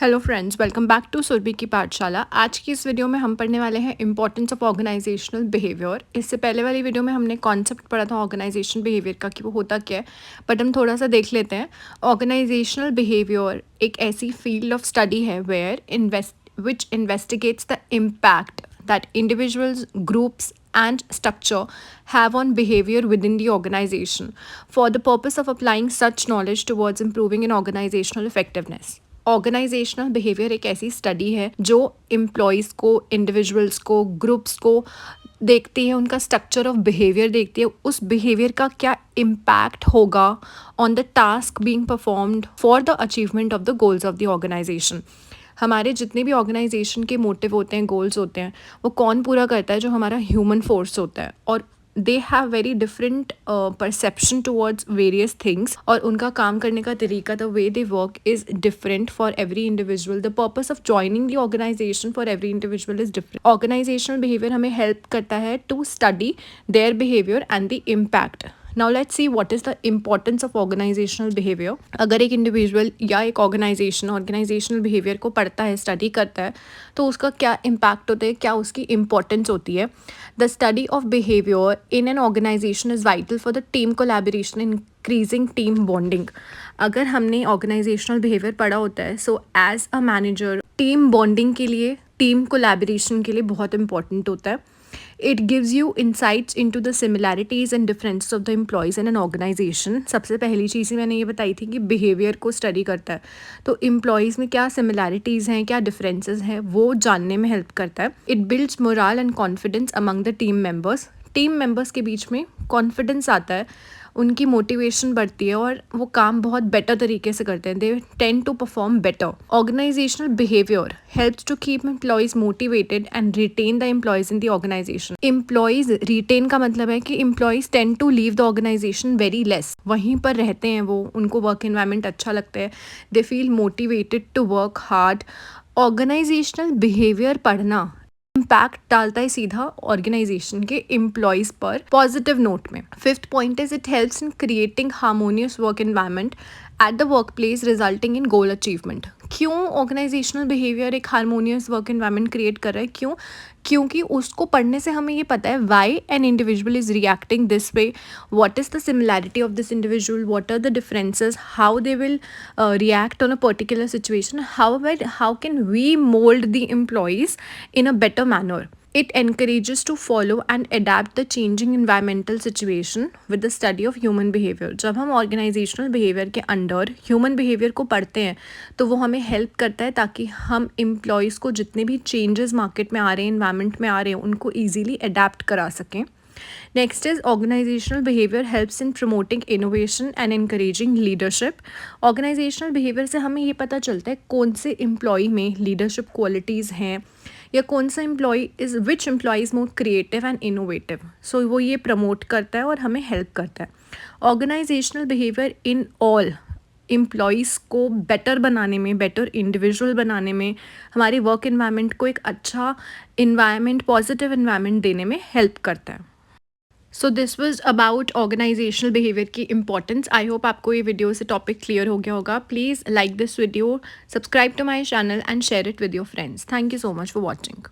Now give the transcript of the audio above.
Hello friends, welcome back to Surabhi की पाठशाला। आज की इस वीडियो में हम पढ़ने वाले हैं इंपॉर्टेंस ऑफ ऑर्गेनाइजेशनल बिहेवियर। इससे पहले वाली वीडियो में हमने कॉन्सेप्ट पढ़ा था ऑर्गेनाइजेशन बिहेवियर का कि वो होता क्या है, बट हम थोड़ा सा देख लेते हैं। ऑर्गेनाइजेशनल बिहेवियर एक ऐसी फील्ड ऑफ स्टडी है which investigates the impact that individuals, groups, and structure have on behavior within the organization for the purpose of applying such knowledge towards improving in organizational effectiveness. Organizational behaviour एक ऐसी study है जो employees को, individuals को, groups को देखती है, उनका स्ट्रक्चर ऑफ बिहेवियर देखती है, उस बिहेवियर का क्या इम्पैक्ट होगा on the task being performed for the achievement of the goals of the organization. हमारे जितने भी ऑर्गेनाइजेशन के मोटिव होते हैं, गोल्स होते हैं, वो कौन पूरा करता है? जो हमारा ह्यूमन फोर्स होता है। और they have very different perception towards various things, और उनका काम करने का तरीका, the way they work is different for every individual. The purpose of joining the organization for every individual is different. Organizational behaviour हमें हेल्प करता है to study their behaviour and the impact. Now let's see what is the importance of organizational behaviour. अगर एक individual या एक organisational behaviour को पढ़ता है, स्टडी करता है, तो उसका क्या इम्पैक्ट होता है, क्या उसकी इम्पॉर्टेंस होती है। The study of behaviour in an organization is vital for the team collaboration, increasing team bonding. अगर हमने ऑर्गेनाइजेशनल बिहेवियर पढ़ा होता है, so as a manager team bonding के लिए, टीम कोलैबोरेशन के लिए बहुत इंपॉर्टेंट होता है। It gives you insights into the similarities and differences of the employees in an organization. सबसे पहली चीज़ ही मैंने ये बताई थी कि बिहेवियर को स्टडी करता है, तो एम्प्लॉयज़ में क्या सिमिलैरिटीज़ हैं, क्या डिफरेंसेस हैं, वो जानने में हेल्प करता है। It builds moral and confidence among the team members. Team members के बीच में कॉन्फिडेंस आता है, उनकी मोटिवेशन बढ़ती है और वो काम बहुत बेटर तरीके से करते हैं। They tend to perform better. Organizational behaviour helps to keep employees motivated and retain the employees in the organization. Employees retain का मतलब है कि employees tend to leave the organization very less. वहीं पर रहते हैं वो, उनको वर्क एनवायरनमेंट अच्छा लगता है, they feel motivated to work hard. Organizational behaviour पढ़ना इम्पैक्ट डालता है सीधा ऑर्गेनाइजेशन के एम्प्लॉयज़ पर पॉजिटिव नोट में। Fifth point is it helps in creating harmonious work environment at the work place resulting in goal achievement. क्यों organizational behaviour एक harmonious work environment create कर रहा है? क्यों? क्योंकि उसको पढ़ने से हमें ये पता है why an individual is reacting this way, what is the similarity of this individual, what are the differences, how they will react on a particular situation, how can we mold the employees in a better manner. It encourages to follow and adapt the changing environmental situation with the study of human behavior. जब हम organisational behaviour के under human behaviour को पढ़ते हैं, तो वो हमें help करता है ताकि हम एम्प्लॉयज़ को जितने भी चेंजेस मार्केट में आ रहे हैं, इन्वायरमेंट में आ रहे हैं, उनको ईजीली अडेप्ट करा सकें। Next is organizational behavior helps in promoting innovation and encouraging leadership. Organizational behavior से हमें ये पता चलता है कौन से एम्प्लॉय में लीडरशिप क्वालिटीज़ हैं, या कौन सा employee is which employee is more creative and innovative. So वो ये प्रमोट करता है और हमें हेल्प करता है। Organizational behaviour in all employees को बेटर बनाने में, बेटर इंडिविजुअल बनाने में, हमारे वर्क इन्वायरमेंट को एक अच्छा इन्वायरमेंट, पॉजिटिव इन्वायरमेंट देने में हेल्प करता है। So this was about organisational behaviour की इंपॉर्टेंस। आई होप आपको ये वीडियो से टॉपिक क्लियर हो गया होगा। Please like this video, subscribe to my channel and share it with your friends. Thank you so much for watching.